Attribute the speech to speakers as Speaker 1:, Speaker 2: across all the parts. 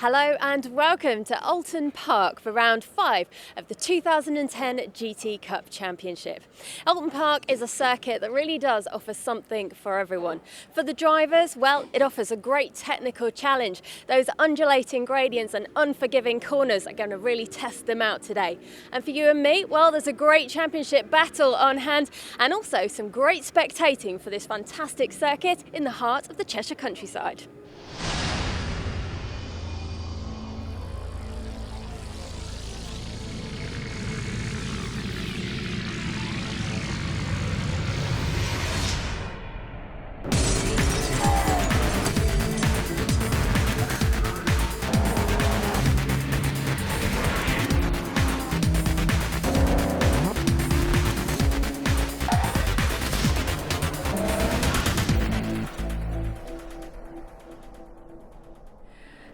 Speaker 1: Hello and welcome to Oulton Park for round 5 of the 2010 GT Cup Championship. Oulton Park is a circuit that really does offer something for everyone. For the drivers, well, it offers a great technical challenge. Those undulating gradients and unforgiving corners are going to really test them out today. And for you and me, well, there's a great championship battle on hand and also some great spectating for this fantastic circuit in the heart of the Cheshire countryside.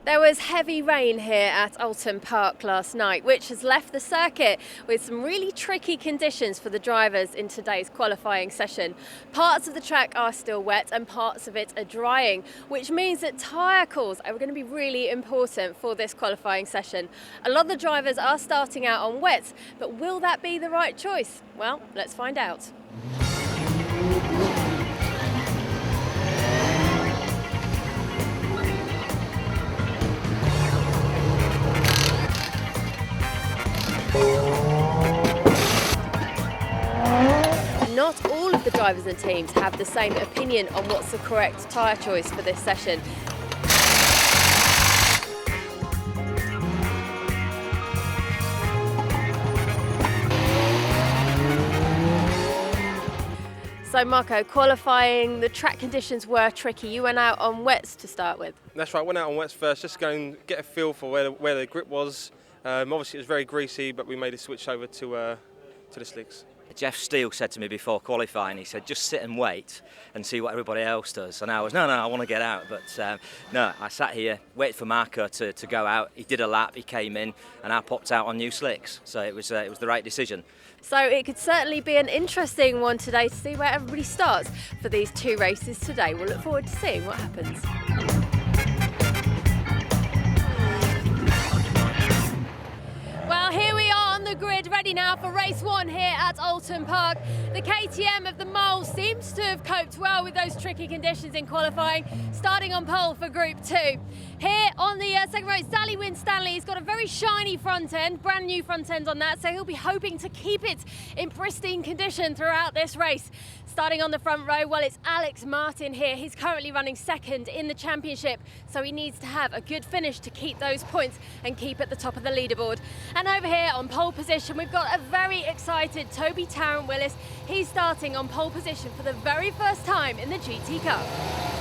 Speaker 1: There was heavy rain here at Oulton Park last night, which has left the circuit with some really tricky conditions for the drivers in today's qualifying session. Parts of the track are still wet and parts of it are drying, which means that tyre calls are going to be really important for this qualifying session. A lot of the drivers are starting out on wet, but will that be the right choice? Well, let's find out. Not all of the drivers and teams have the same opinion on what's the correct tyre choice for this session. So Marco, qualifying, the track conditions were tricky. You went out on wets to start with.
Speaker 2: That's right, went out on wets first, just to go and get a feel for where the grip was. Obviously it was very greasy, but we made a switch over to the slicks.
Speaker 3: Jeff Steele said to me before qualifying, he said, just sit and wait and see what everybody else does. And I was, no, I want to get out. But no, I sat here, waited for Marco to go out. He did a lap, he came in, and I popped out on new slicks. So it was the right decision.
Speaker 1: So it could certainly be an interesting one today to see where everybody starts for these two races today. We'll look forward to seeing what happens. Well, here we are on the grid, ready now for race 1 here at Oulton Park. The KTM of the Mole seems to have coped well with those tricky conditions in qualifying, starting on pole for Group 2. Here on the second race, Sally Winstanley, he's got a very shiny front end, brand new front end on that, so he'll be hoping to keep it in pristine condition throughout this race. Starting on the front row, well, it's Alex Martin here. He's currently running second in the championship, so he needs to have a good finish to keep those points and keep at the top of the leaderboard. And over here on pole position, we've got a very excited Toby Tarrant-Willis. He's starting on pole position for the very first time in the GT Cup.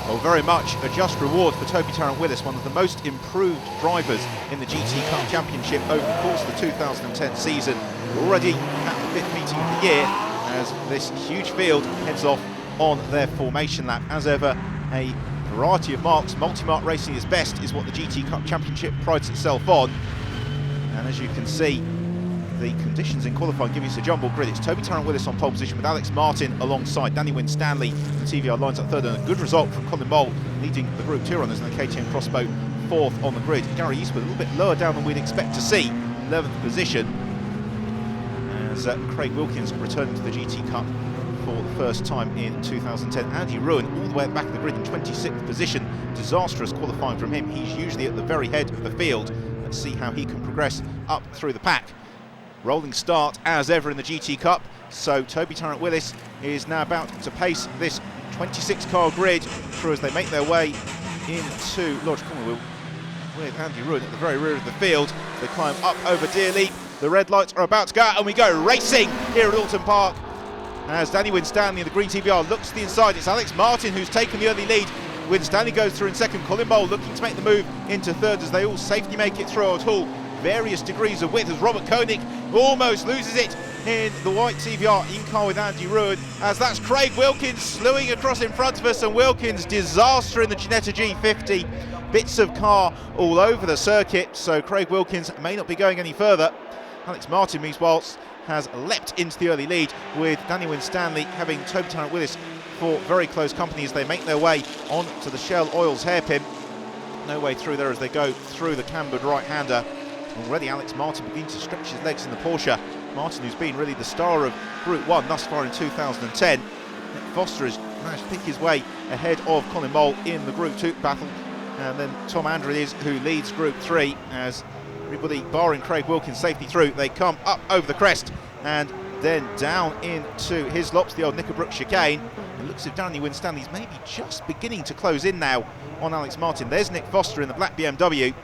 Speaker 4: Well, very much a just reward for Toby Tarrant-Willis, one of the most improved drivers in the GT Cup Championship over the course of the 2010 season. Already at the 5th meeting of the year, as this huge field heads off on their formation lap. As ever, a variety of marks. Multi-mark racing is best is what the GT Cup Championship prides itself on. And as you can see, the conditions in qualifying give us a jumbled grid. It's Toby Tarrant-Willis on pole position with Alex Martin alongside Danny Winstanley. The TVR lines up third, and a good result from Colin Mole leading the Group 2 runners, and the KTM Crossbow fourth on the grid. Gary Eastwood a little bit lower down than we'd expect to see, 11th position, as Craig Wilkins returning to the GT Cup for the first time in 2010. Andy Ruin all the way at the back of the grid in 26th position. Disastrous qualifying from him. He's usually at the very head of the field. Let's see how he can progress up through the pack. Rolling start as ever in the GT Cup, so Toby Tarrant-Willis is now about to pace this 26-car grid through as they make their way into Lodge Corner with Andy Ruin at the very rear of the field. They climb up over Deer Leap. The red lights are about to go out, and we go racing here at Oulton Park as Danny Winstanley in the green TBR looks to the inside. It's Alex Martin who's taken the early lead. Winstanley goes through in second. Colin Mole looking to make the move into third as they all safely make it through at all. Various degrees of width as Robert Koenig almost loses it in the white TBR in car with Andy Ruin, as that's Craig Wilkins slewing across in front of us, and Wilkins disaster in the Ginetta G50. Bits of car all over the circuit, so Craig Wilkins may not be going any further. Alex Martin, meanwhile, has leapt into the early lead, with Danny Winstanley having Toby Tarrant-Willis for very close company as they make their way on to the Shell Oils hairpin. No way through there as they go through the cambered right-hander. Already Alex Martin beginning to stretch his legs in the Porsche. Martin, who's been really the star of Group 1 thus far in 2010. Nick Foster has managed to pick his way ahead of Colin Mole in the Group 2 battle. And then Tom Andrew is who leads Group 3 as everybody barring Craig Wilkins safely through. They come up over the crest and then down into Hislops, the old Knickerbrook chicane. It looks as if Danny Winstanley's maybe just beginning to close in now on Alex Martin. There's Nick Foster in the black BMW.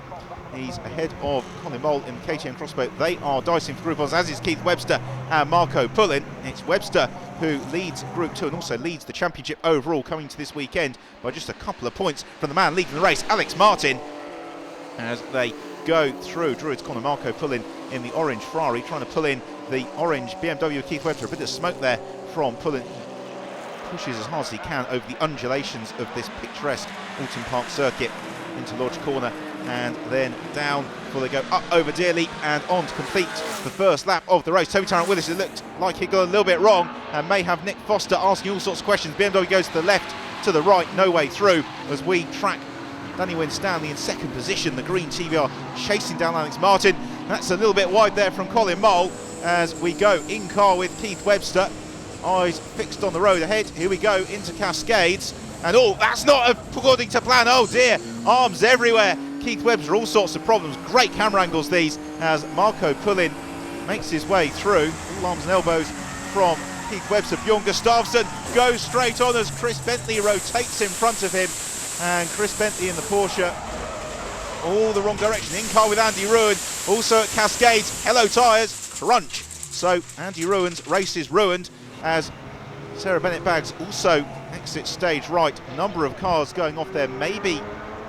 Speaker 4: He's ahead of Colin Mole in the KTM Crossbow. They are dicing for Group 1, as is Keith Webster and Marco Pullin. It's Webster who leads Group 2 and also leads the championship overall, coming to this weekend by just a couple of points from the man leading the race, Alex Martin, as they go through Druid's corner. Marco Pullin in the orange Ferrari, trying to pull in the orange BMW of Keith Webster. A bit of smoke there from Pullin. Pushes as hard as he can over the undulations of this picturesque Oulton Park circuit into Lodge Corner and then down before they go up over Deer Leap and on to complete the first lap of the race. Toby Tarrant-Willis, it looked like he got a little bit wrong and may have Nick Foster asking all sorts of questions. BMW goes to the left, to the right, no way through as we track Danny Winstanley in second position. The green TVR chasing down Alex Martin. That's a little bit wide there from Colin Mole as we go in car with Keith Webster. Eyes fixed on the road ahead. Here we go into Cascades. And oh, that's not according to plan. Oh dear, arms everywhere. Keith Webster, all sorts of problems. Great camera angles these as Marco Pullin makes his way through. All arms and elbows from Keith Webster. Bjorn Gustafsson goes straight on as Chris Bentley rotates in front of him. And Chris Bentley in the Porsche, all the wrong direction. In car with Andy Ruin, also at Cascades. Hello tyres, crunch. So Andy Ruin's race is ruined as Sarah Bennett-Baggs also exits stage right. A number of cars going off there. Maybe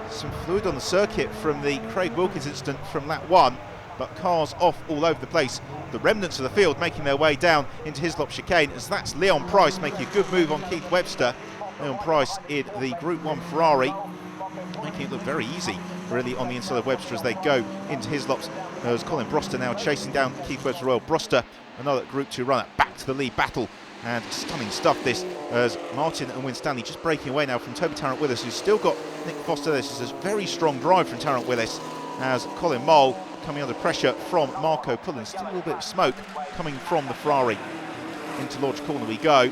Speaker 4: some fluid on the circuit from the Craig Wilkins incident from lap 1, but cars off all over the place. The remnants of the field making their way down into Hislop chicane as that's Leon Price making a good move on Keith Webster. Leon Price in the Group 1 Ferrari, making it look very easy really on the inside of Webster as they go into Hislops. There's Colin Broster now chasing down Keith Webster. Well, Broster, another Group 2 runner, back to the lead battle. And stunning stuff this as Martin and Winstanley just breaking away now from Toby Tarrant-Willis, who's still got Nick Foster. This is a very strong drive from Tarrant-Willis as Colin Mole coming under pressure from Marco Pullin. Still a little bit of smoke coming from the Ferrari. Into Lodge Corner we go.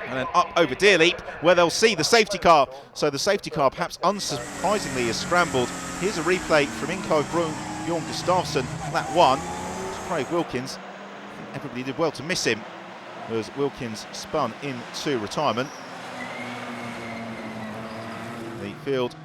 Speaker 4: And then up over Deer Leap where they'll see the safety car. So the safety car perhaps unsurprisingly is scrambled. Here's a replay from in-car Bjorn Gustafsson, lap 1. It's Craig Wilkins. Everybody did well to miss him as Wilkins spun into retirement. The field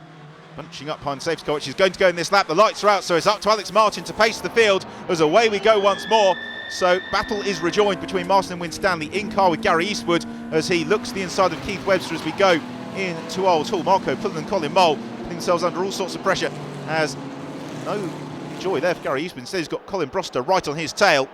Speaker 4: bunching up behind the safety car, which is going to go in this lap. The lights are out, so it's up to Alex Martin to pace the field as away we go once more. So battle is rejoined between Martin and Winstanley in car with Gary Eastwood as he looks to the inside of Keith Webster as we go into Old Hall. Marco Pullin and Colin Mole putting themselves under all sorts of pressure as no joy there for Gary Eastwood. Instead he's got Colin Broster right on his tail.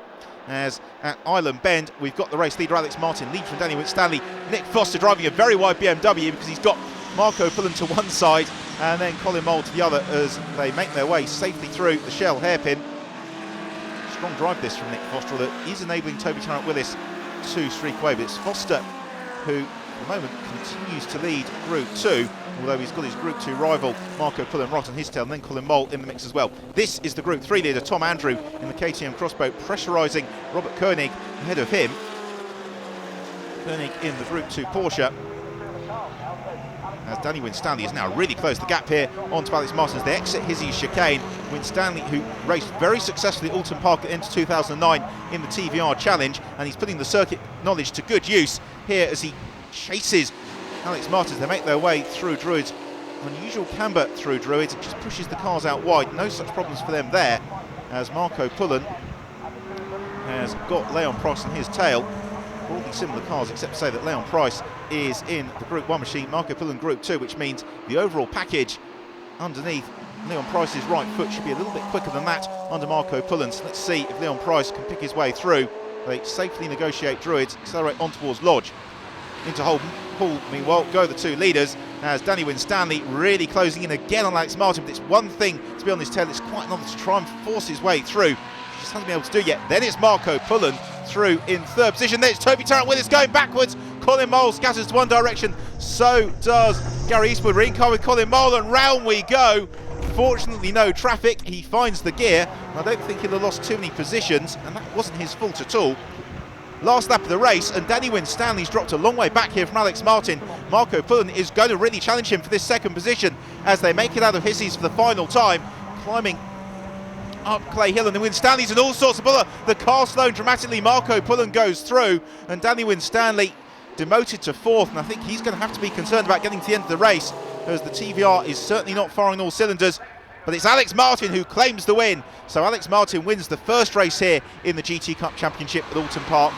Speaker 4: As at Island Bend, we've got the race leader Alex Martin, lead from Danny Winstanley. Nick Foster driving a very wide BMW because he's got Marco Pullin to one side and then Colin Mole to the other as they make their way safely through the Shell hairpin. Strong drive this from Nick Foster that is enabling Toby Tarrant-Willis to streak away, but it's Foster who at the moment continues to lead Group 2, although he's got his Group 2 rival Marco Pullin right on his tail and then Colin Mole in the mix as well. This is the Group 3 leader, Tom Andrew in the KTM Crossbow, pressurising Robert Koenig ahead of him. Koenig in the Group 2 Porsche. As Danny Winstanley is now really closed the gap here onto Alex Martin as they exit Hizzy's chicane. Winstanley, who raced very successfully at Oulton Park at the end of 2009 in the TVR Challenge, and he's putting the circuit knowledge to good use here as he chases Alex Martin as they make their way through Druids. Unusual camber through Druids, it just pushes the cars out wide. No such problems for them there as Marco Pullin has got Leon Price on his tail. Broadly similar cars, except to say that Leon Price is in the Group 1 machine, Marco Pullin Group 2, which means the overall package underneath Leon Price's right foot should be a little bit quicker than that under Marco Pullin. So let's see if Leon Price can pick his way through. They safely negotiate Druids, accelerate on towards Lodge. Into Hall, meanwhile, go the two leaders as Danny Winstanley really closing in again on Alex Martin. But it's one thing to be on his tail, it's quite another to try and force his way through. He just hasn't been able to do yet. Then it's Marco Pullin through in third position. Then it's Toby Tarrant-Willis going backwards. Colin Mole scatters to one direction. So does Gary Eastwood. We're in car with Colin Mole, and round we go. Fortunately, no traffic. He finds the gear. I don't think he'll have lost too many positions, and that wasn't his fault at all. Last lap of the race, and Danny Winstanley's dropped a long way back here from Alex Martin. Marco Pullen is going to really challenge him for this second position as they make it out of Hissies for the final time, climbing up Clay Hill, and then Winstanley's in all sorts of bother. The car slowing dramatically. Marco Pullen goes through, and Danny Winstanley demoted to fourth, and I think he's going to have to be concerned about getting to the end of the race, as the TVR is certainly not firing all cylinders. But it's Alex Martin who claims the win. So Alex Martin wins the first race here in the GT Cup Championship at Oulton Park.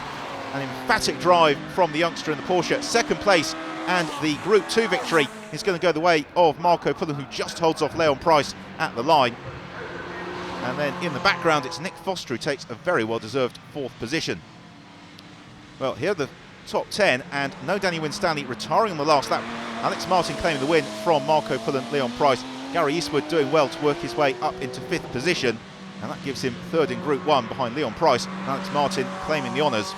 Speaker 4: An emphatic drive from the youngster in the Porsche. Second place, and the Group 2 victory is going to go the way of Marco Pullen, who just holds off Leon Price at the line. And then in the background, it's Nick Foster who takes a very well-deserved fourth position. Well, here are the top 10, and no Danny Winstanley retiring on the last lap. Alex Martin claiming the win from Marco Pullen, Leon Price. Gary Eastwood doing well to work his way up into fifth position, and that gives him third in Group 1 behind Leon Price, and Alex Martin claiming the honours.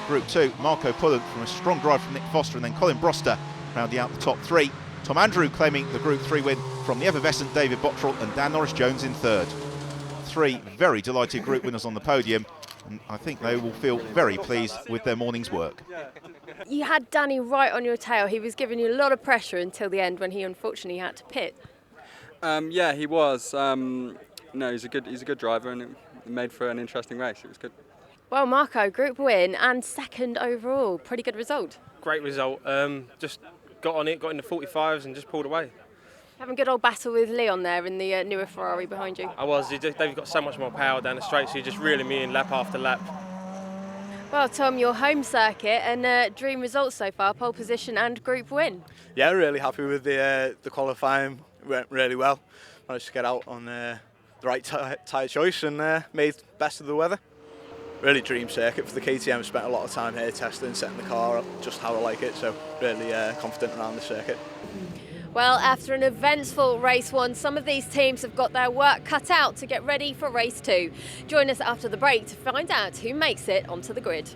Speaker 4: Group 2, Marco Pullen from a strong drive from Nick Foster, and then Colin Broster rounding out the top 3. Tom Andrew claiming the Group 3 win from the effervescent David Bottrell, and Dan Norris-Jones in third. 3 very delighted group winners on the podium, and I think they will feel very pleased with their morning's work.
Speaker 1: You had Danny right on your tail. He was giving you a lot of pressure until the end when he unfortunately had to pit.
Speaker 5: Yeah, he was. No, he's a good driver, and it made for an interesting race. It was good.
Speaker 1: Well, Marco, group win and second overall. Pretty good result.
Speaker 2: Great result. Just got on it, got in the 45s and just pulled away.
Speaker 1: Having a good old battle with Leon there in the newer Ferrari behind you.
Speaker 2: I was. They've got so much more power down the straight, so you're just reeling me in lap after lap.
Speaker 1: Well, Tom, your home circuit and dream results so far, pole position and group win.
Speaker 6: Yeah, really happy with the qualifying. It went really well. Managed to get out on the right tyre choice and made best of the weather. Really dream circuit for the KTM. Spent a lot of time here testing, setting the car up just how I like it, so really confident around the circuit.
Speaker 1: Well, after an eventful race 1, some of these teams have got their work cut out to get ready for race 2. Join us after the break to find out who makes it onto the grid.